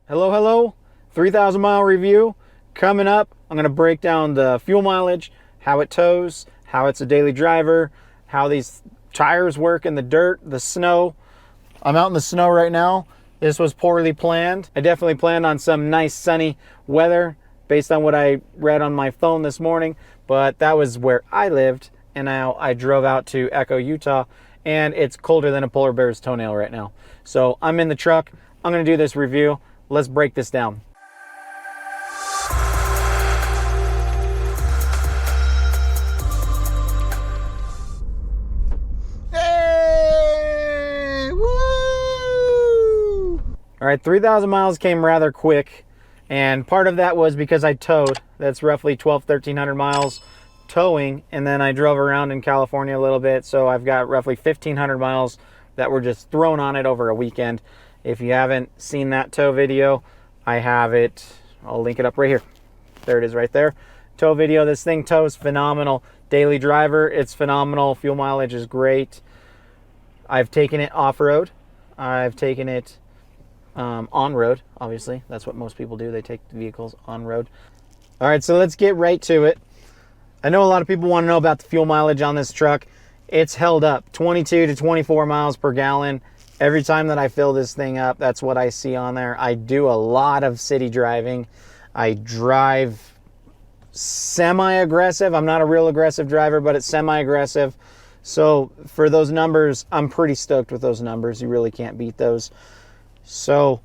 Hello, hello. 3,000 mile review coming up. I'm going to break down the fuel mileage, how it tows, how it's a daily driver, how these tires work in the dirt, the snow. I'm out in the snow right now. This was poorly planned. I definitely planned on some nice sunny weather based on what I read on my phone this morning, but that was where I lived, and now I drove out to Echo, Utah, and it's colder than a polar bear's toenail right now. So I'm in the truck. I'm going to do this review. Let's break this down. Hey! Woo! All right, 3,000 miles came rather quick, and part of that was because I towed. That's roughly 1,300 miles towing, and then I drove around in California a little bit, so I've got roughly 1,500 miles that were just thrown on it over a weekend. If you haven't seen that tow video, I have it. I'll link it up right here. There it is right there. Tow video. This thing tows phenomenal. Daily driver, it's phenomenal. Fuel mileage is great. I've taken it off-road. I've taken it on-road, obviously. That's what most people do. They take the vehicles on-road. All right, so let's get right to it. I know a lot of people want to know about the fuel mileage on this truck. It's held up 22 to 24 miles per gallon. Every time that I fill this thing up, that's what I see on there. I do a lot of city driving. I drive semi-aggressive. I'm not a real aggressive driver, but it's semi-aggressive. So for those numbers, I'm pretty stoked with those numbers. You really can't beat those. So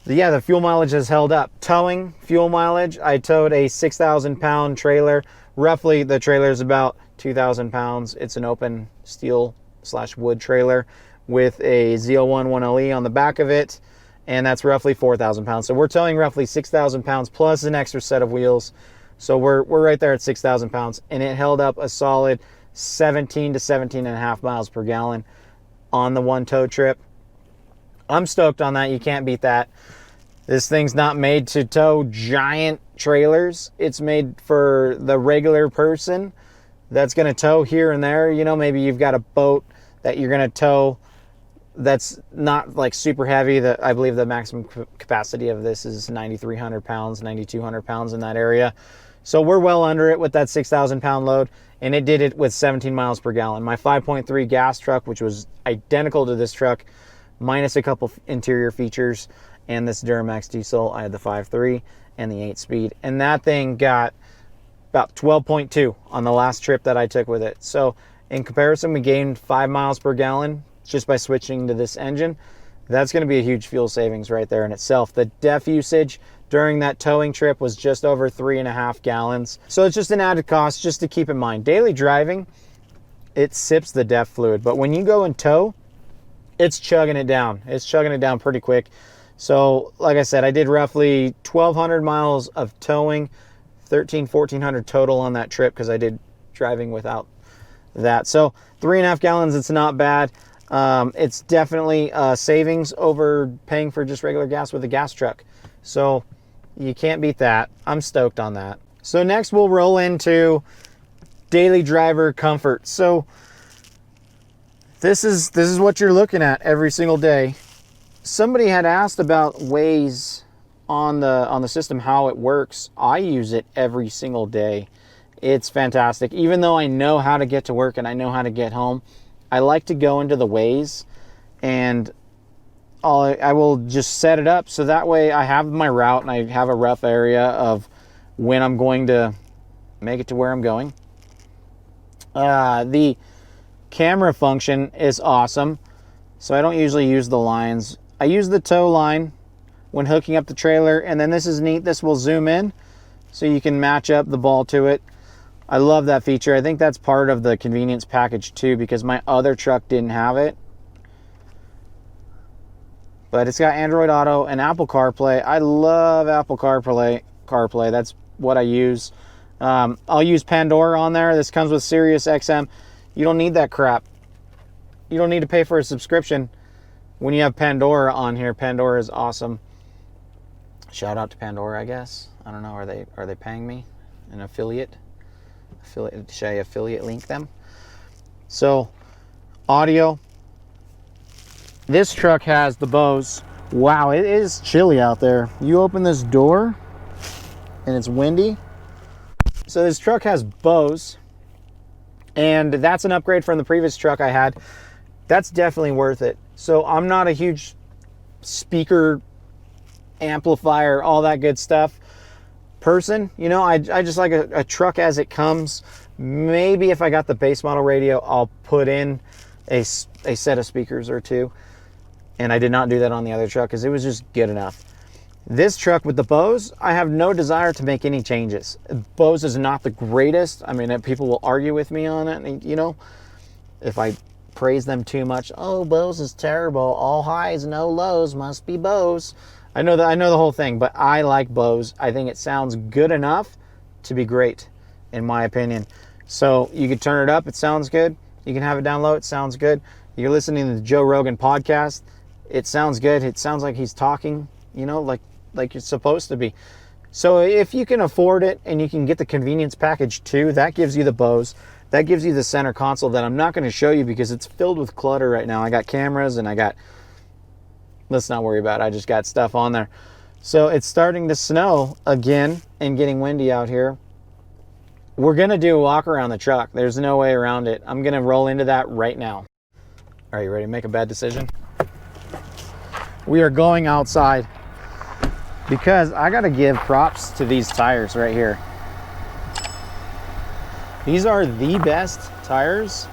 yeah, the fuel mileage has held up. Towing fuel mileage, I towed a 6,000 pound trailer. Roughly the trailer is about 2,000 pounds. It's an open steel / wood trailer with a Z01 1LE on the back of it, and that's roughly 4,000 pounds. So we're towing roughly 6,000 pounds plus an extra set of wheels. So we're right there at 6,000 pounds, and it held up a solid 17 to 17 and a half miles per gallon on the one tow trip. I'm stoked on that. You can't beat that. This thing's not made to tow giant trailers. It's made for the regular person that's going to tow here and there. You know, maybe you've got a boat that you're going to tow that's not like super heavy. That I believe the maximum capacity of this is 9,300 pounds, 9,200 pounds in that area. So we're well under it with that 6,000 pound load, and it did it with 17 miles per gallon. My 5.3 gas truck, which was identical to this truck, minus a couple interior features, and this Duramax diesel, I had the 5.3 and the 8-speed, and that thing got about 12.2 on the last trip that I took with it. So in comparison, we gained 5 miles per gallon just by switching to this engine. That's going to be a huge fuel savings right there in itself. The DEF usage during that towing trip was just over 3.5 gallons. So it's just an added cost just to keep in mind. Daily driving, it sips the DEF fluid, but when you go and tow, it's chugging it down. It's chugging it down pretty quick. So like I said, I did roughly 1,200 miles of towing, 1,400 total on that trip because I did driving without that. So 3.5 gallons, it's not bad. It's definitely a savings over paying for just regular gas with a gas truck. So you can't beat that. I'm stoked on that. So next we'll roll into daily driver comfort. So this is what you're looking at every single day. Somebody had asked about Waze on the system, how it works. I use it every single day. It's fantastic. Even though I know how to get to work and I know how to get home, I like to go into the Waze, and I will just set it up so that way I have my route and I have a rough area of when I'm going to make it to where I'm going. The camera function is awesome, so I don't usually use the lines. I use the tow line when hooking up the trailer, and then this is neat. This will zoom in so you can match up the ball to it. I love that feature. I think that's part of the convenience package too, because my other truck didn't have it. But it's got Android Auto and Apple CarPlay. I love Apple CarPlay. That's what I use. I'll use Pandora on there. This comes with Sirius XM. You don't need that crap. You don't need to pay for a subscription when you have Pandora on here. Pandora is awesome. Shout out to Pandora, I guess. I don't know. Are they paying me an affiliate? Should I affiliate link them? So audio, this truck has the Bose Wow, it is chilly out there. You open this door and it's windy. So this truck has Bose, and that's an upgrade from the previous truck I had. That's definitely worth it. So I'm not a huge speaker, amplifier, all that good stuff person. You know, I just like a truck as it comes. Maybe if I got the base model radio, I'll put in a set of speakers or two. And I did not do that on the other truck because it was just good enough. This truck with the Bose, I have no desire to make any changes. Bose is not the greatest. I mean, people will argue with me on it. And, you know, if I praise them too much, oh, Bose is terrible. All highs, no lows, must be Bose. I know the whole thing, but I like Bose. I think it sounds good enough to be great, in my opinion. So you can turn it up, it sounds good. You can have it down low, it sounds good. You're listening to the Joe Rogan podcast, it sounds good. It sounds like he's talking, you know, like you're supposed to be. So if you can afford it and you can get the convenience package too, that gives you the Bose. That gives you the center console that I'm not going to show you because it's filled with clutter right now. I got cameras and I got, let's not worry about it. I just got stuff on there. So it's starting to snow again and getting windy out here. We're going to do a walk around the truck. There's no way around it. I'm going to roll into that right now. Are you ready to make a bad decision? We are going outside because I got to give props to these tires right here. These are the best tires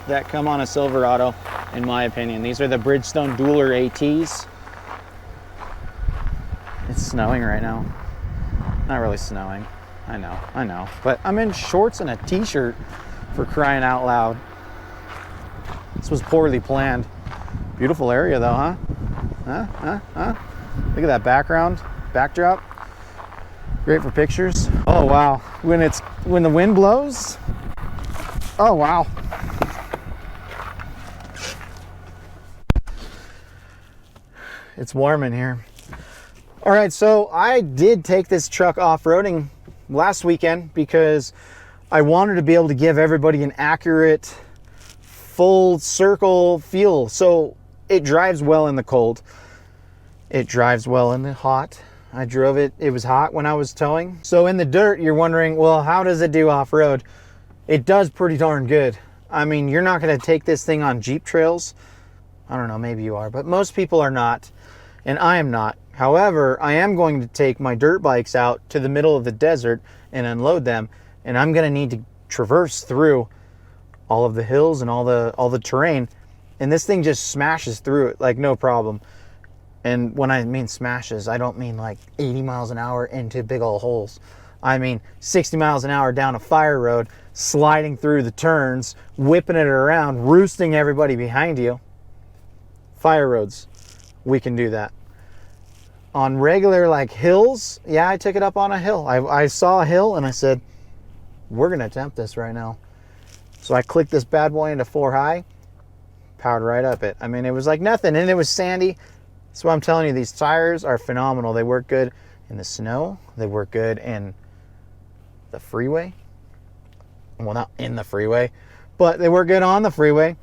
that come on a Silverado, in my opinion. These are the Bridgestone Dueler ATs. It's snowing right now. Not really snowing. I know. But I'm in shorts and a t-shirt, for crying out loud. This was poorly planned. Beautiful area though, huh? Huh? Look at that backdrop. Great for pictures. Oh wow, when the wind blows. Oh wow. It's warm in here. All right, so I did take this truck off-roading last weekend because I wanted to be able to give everybody an accurate full circle feel. So it drives well in the cold. It drives well in the hot. I drove it. It was hot when I was towing. So in the dirt, you're wondering, well, how does it do off-road? It does pretty darn good. I mean, you're not going to take this thing on Jeep trails. I don't know, maybe you are, but most people are not, and I am not. However, I am going to take my dirt bikes out to the middle of the desert and unload them, and I'm going to need to traverse through all of the hills and all the terrain, and this thing just smashes through it like no problem. And when I mean smashes, I don't mean like 80 miles an hour into big old holes. I mean 60 miles an hour down a fire road, sliding through the turns, whipping it around, roosting everybody behind you. Fire roads, we can do that. On regular like hills, yeah, I took it up on a hill. I saw a hill and I said, we're gonna attempt this right now. So I clicked this bad boy into 4 high, powered right up it. I mean, it was like nothing, and it was sandy. So I'm telling you, these tires are phenomenal. They work good in the snow. They work good in the freeway. Well, not in the freeway, but they work good on the freeway.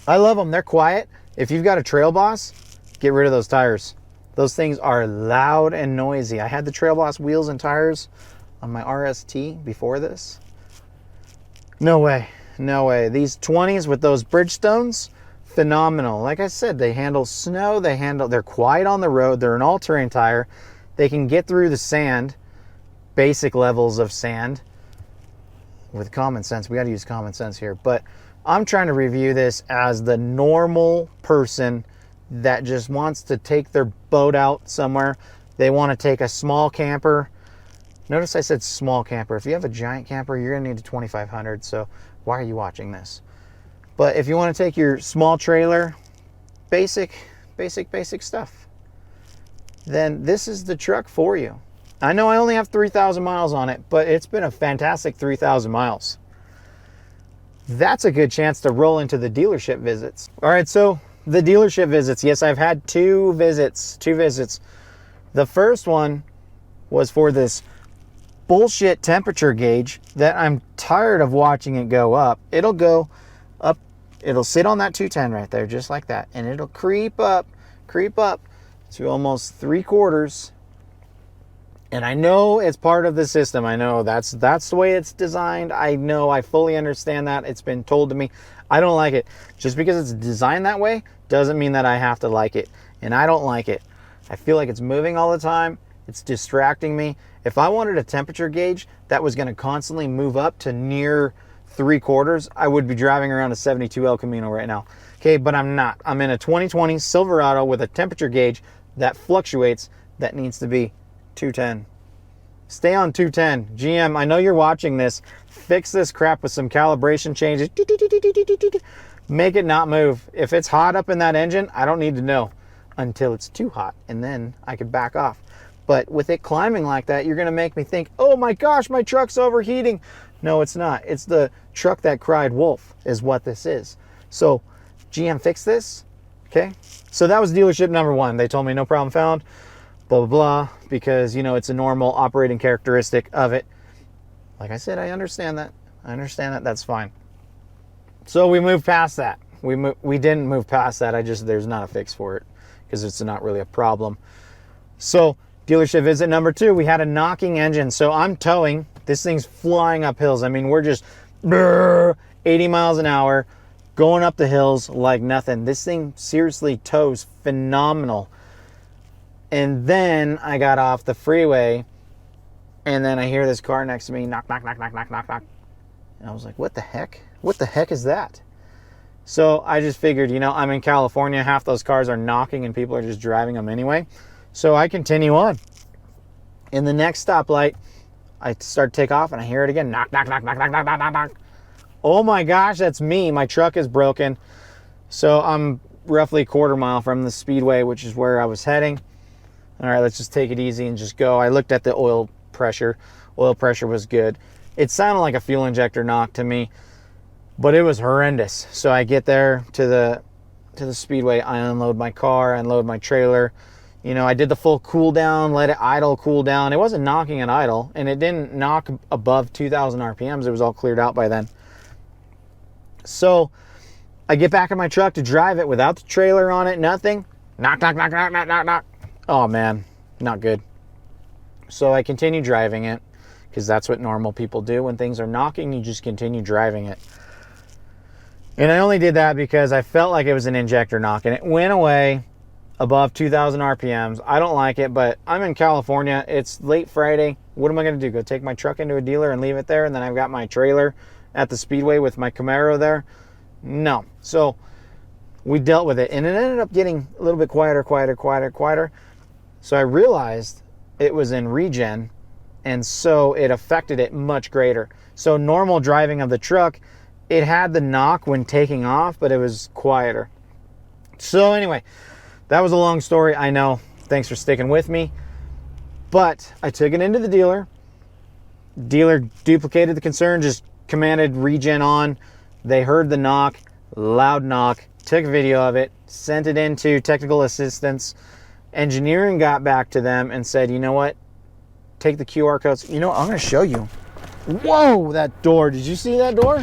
I love them. They're quiet. If you've got a Trail Boss, get rid of those tires. Those things are loud and noisy. I had the Trail Boss wheels and tires on my RST before this. No way. These 20s with those Bridgestones, phenomenal. Like I said, they handle snow, they're quiet on the road, they're an all-terrain tire. They can get through the sand, basic levels of sand, with common sense. We got to use common sense here. But I'm trying to review this as the normal person that just wants to take their boat out somewhere. They want to take a small camper. Notice I said small camper. If you have a giant camper, you're going to need a 2500. So why are you watching this? But if you want to take your small trailer, basic stuff, then this is the truck for you. I know I only have 3,000 miles on it, but it's been a fantastic 3,000 miles. That's a good chance to roll into the dealership visits. All right, so the dealership visits. Yes, I've had two visits. The first one was for this bullshit temperature gauge that I'm tired of watching it go up. It'll go up. It'll sit on that 210 right there, just like that. And it'll creep up to almost 3/4. And I know it's part of the system. I know that's the way it's designed. I know, I fully understand that. It's been told to me. I don't like it. Just because it's designed that way doesn't mean that I have to like it. And I don't like it. I feel like it's moving all the time. It's distracting me. If I wanted a temperature gauge that was going to constantly move up to near 3/4, I would be driving around a 72 El Camino right now. Okay, but I'm not. I'm in a 2020 Silverado with a temperature gauge that fluctuates, that needs to be 210. Stay on 210. GM, I know you're watching this. Fix this crap with some calibration changes. Make it not move. If it's hot up in that engine, I don't need to know until it's too hot, and then I could back off. But with it climbing like that, you're going to make me think, oh my gosh, my truck's overheating. No, it's not. It's the truck that cried wolf is what this is. So GM, fix this. Okay. So that was dealership number 1. They told me no problem found, blah, blah, blah, because, you know, it's a normal operating characteristic of it. Like I said, I understand that. I understand that. That's fine. So we moved past that. We didn't move past that. There's not a fix for it because it's not really a problem. So dealership visit number 2, we had a knocking engine. So I'm towing. This thing's flying up hills. I mean, we're just 80 miles an hour going up the hills like nothing. This thing seriously tows phenomenal. And then I got off the freeway, and then I hear this car next to me, knock, knock, knock, knock, knock, knock, knock. And I was like, what the heck? What the heck is that? So I just figured, you know, I'm in California. Half those cars are knocking and people are just driving them anyway. So I continue on. In the next stoplight, I start to take off and I hear it again. Knock, knock, knock, knock, knock, knock, knock, knock, knock. Oh my gosh, that's me. My truck is broken. So I'm roughly a quarter mile from the speedway, which is where I was heading. All right, let's just take it easy and just go. I looked at the oil pressure. Oil pressure was good. It sounded like a fuel injector knock to me, but it was horrendous. So I get there to the speedway. I unload my car, unload my trailer. You know, I did the full cool down, let it idle, cool down. It wasn't knocking at idle, and it didn't knock above 2,000 RPMs. It was all cleared out by then. So I get back in my truck to drive it without the trailer on it, nothing. Knock, knock, knock, knock, knock, knock, knock. Oh man, not good. So I continue driving it because that's what normal people do. When things are knocking, you just continue driving it. And I only did that because I felt like it was an injector knock, and it went away above 2,000 RPMs. I don't like it, but I'm in California. It's late Friday. What am I going to do? Go take my truck into a dealer and leave it there, and then I've got my trailer at the speedway with my Camaro there? No. So we dealt with it, and it ended up getting a little bit quieter. So I realized it was in regen, and so it affected it much greater. So normal driving of the truck, it had the knock when taking off, but it was quieter. So anyway, that was a long story, I know. Thanks for sticking with me. But I took it into the dealer. Dealer duplicated the concern, just commanded regen on. They heard the knock, loud knock, took a video of it, sent it into technical assistance. Engineering got back to them and said, you know what? Take the QR codes. You know what? I'm going to show you. Whoa, that door. Did you see that door?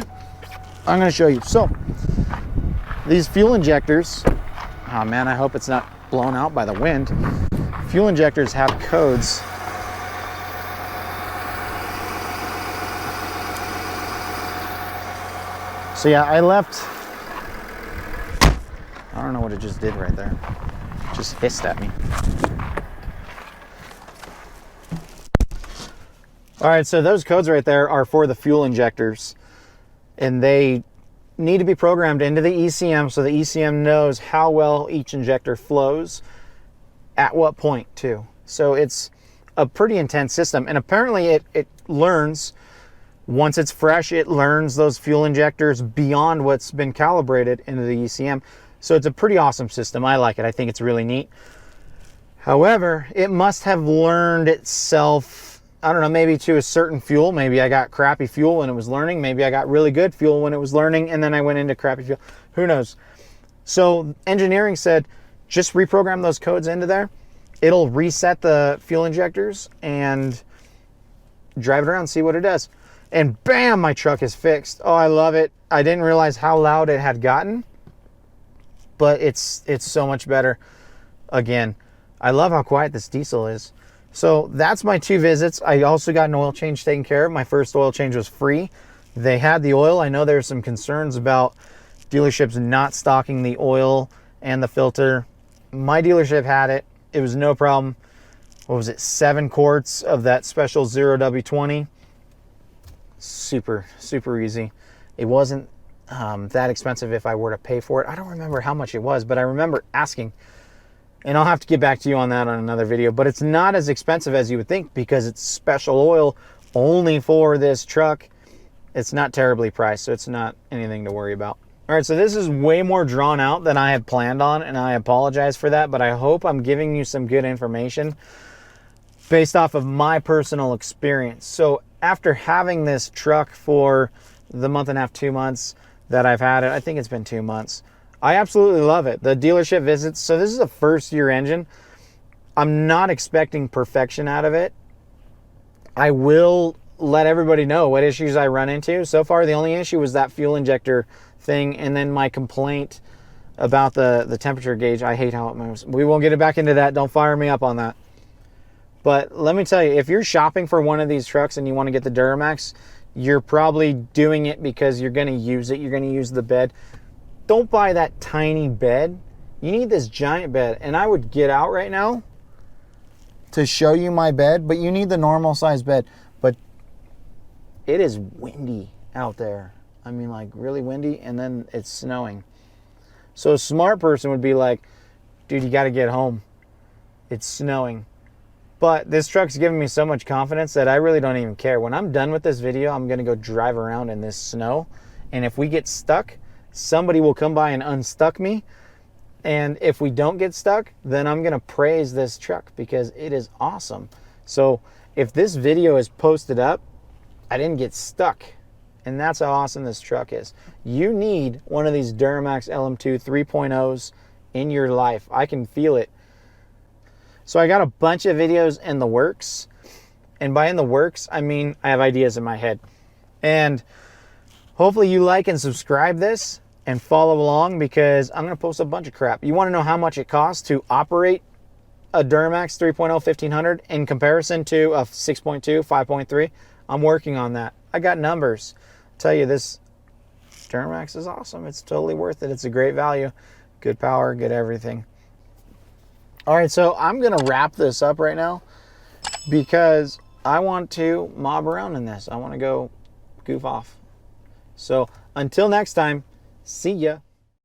I'm going to show you. So, these fuel injectors, oh man, I hope it's not blown out by the wind. Fuel injectors have codes. So yeah, I left, I don't know what it just did right there. It just hissed at me. All right, so those codes right there are for the fuel injectors, and they need to be programmed into the ECM so the ECM knows how well each injector flows at what point too. So it's a pretty intense system, and apparently it learns. Once it's fresh, it learns those fuel injectors beyond what's been calibrated into the ECM. So it's a pretty awesome system. I like it. I think it's really neat. However, it must have learned itself, I don't know, maybe to a certain fuel. Maybe I got crappy fuel when it was learning. Maybe I got really good fuel when it was learning, and then I went into crappy fuel. Who knows? So engineering said, just reprogram those codes into there. It'll reset the fuel injectors and drive it around, see what it does. And bam, my truck is fixed. Oh, I love it. I didn't realize how loud it had gotten, but it's so much better. Again, I love how quiet this diesel is. So that's my 2 visits. I also got an oil change taken care of. My first oil change was free. They had the oil. I know there's some concerns about dealerships not stocking the oil and the filter. My dealership had it. It was no problem. What was it? 7 quarts of that special 0W20. Super, super easy. It wasn't that expensive if I were to pay for it. I don't remember how much it was, but I remember asking. And I'll have to get back to you on that on another video. But it's not as expensive as you would think because it's special oil only for this truck. It's not terribly priced, so it's not anything to worry about. All right, so this is way more drawn out than I had planned on, and I apologize for that, but I hope I'm giving you some good information based off of my personal experience. So after having this truck for the month and a half, 2 months that I've had it, I think it's been 2 months, I absolutely love it. The dealership visits, so this is a first year engine. I'm not expecting perfection out of it. I will let everybody know what issues I run into. So far, the only issue was that fuel injector thing, and then my complaint about the temperature gauge. I hate how it moves. We won't get it back into that. Don't fire me up on that. But let me tell you, if you're shopping for one of these trucks and you want to get the Duramax, you're probably doing it because you're going to use it. You're going to use the bed. Don't buy that tiny bed. You need this giant bed. And I would get out right now to show you my bed, but you need the normal size bed. But it is windy out there. I mean, like really windy, and then it's snowing. So a smart person would be like, dude, you got to get home. It's snowing. But this truck's giving me so much confidence that I really don't even care. When I'm done with this video, I'm going to go drive around in this snow. And if we get stuck, somebody will come by and unstuck me. And if we don't get stuck, then I'm going to praise this truck because it is awesome. So if this video is posted up, I didn't get stuck. And that's how awesome this truck is. You need one of these Duramax LM2 3.0s in your life. I can feel it. So I got a bunch of videos in the works. And by in the works, I mean I have ideas in my head. And hopefully you like and subscribe this and follow along because I'm going to post a bunch of crap. You want to know how much it costs to operate a Duramax 3.0 1500 in comparison to a 6.2, 5.3? I'm working on that. I got numbers. I'll tell you, this Duramax is awesome. It's totally worth it. It's a great value. Good power, good everything. All right, so I'm going to wrap this up right now because I want to mob around in this. I want to go goof off. So until next time, see ya.